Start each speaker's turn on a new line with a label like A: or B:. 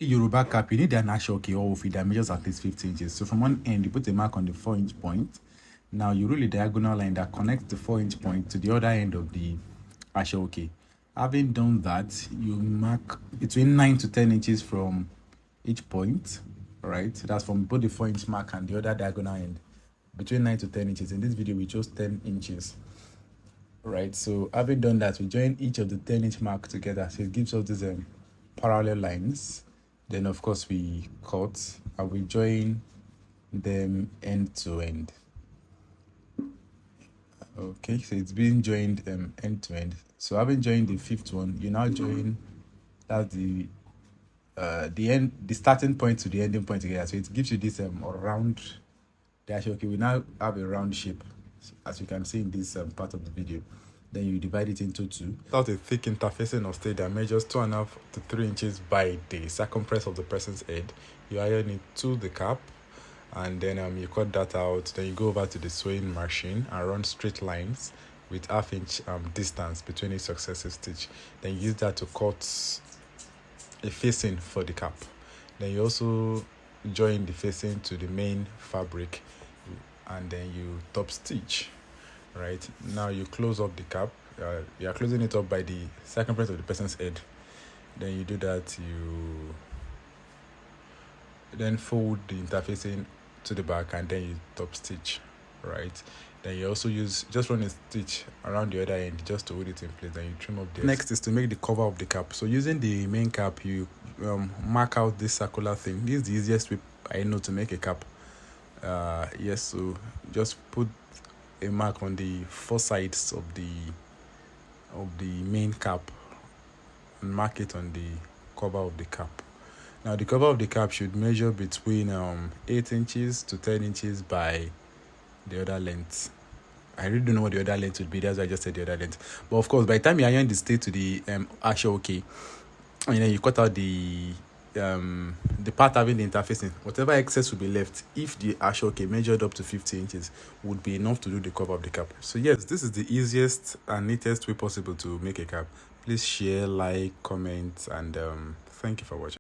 A: Yoruba cap, you need an ashoke or fila that measures at least 50 inches. So from one end, you put a mark on the 4-inch point. Now you roll a diagonal line that connects the 4-inch point to the other end of the ashoke. Having done that, you mark between 9 to 10 inches from each point, right? That's from both the 4-inch mark and the other diagonal end. Between 9 to 10 inches. In this video, we chose 10 inches. Right, so having done that, we join each of the 10-inch mark together. So it gives us these parallel lines. Then of course we cut and we join them end to end. Okay, so it's being joined end to end. So having joined the fifth one, you now join that's the starting point to the ending point together. So it gives you this round dash. Okay, we now have a round shape, as you can see in this part of the video. Then you divide it into two. Without a thick interfacing of stay that measures 2.5 to 3 inches by the circumference of the person's head. You iron it to the cap, and then you cut that out. Then you go over to the sewing machine and run straight lines with half-inch distance between each successive stitch. Then you use that to cut a facing for the cap. Then you also join the facing to the main fabric, and then you top stitch. Right now you close up the cap. You are closing it up by the circumference of the person's head. Then you do that, you then fold the interfacing to the back, and then you top stitch. Right, then you also just run a stitch around the other end just to hold it in place. Then you trim up the next is to make the cover of the cap. So using the main cap, you mark out this circular thing. This is the easiest way I know to make a cap. Yes, so just put a mark on the four sides of the main cap and mark it on the cover of the cap. Now the cover of the cap should measure between 8 inches to 10 inches by the other length. I really don't know what the other length would be. That's why I just said the other length. But of course, by the time you iron the stay to the ashoke, and then you cut out the part having the interfacing, whatever excess will be left if the ashoke measured up to 50 inches would be enough to do the cover of the cap. So yes, this is the easiest and neatest way possible to make a cap. Please share, like, comment, and thank you for watching.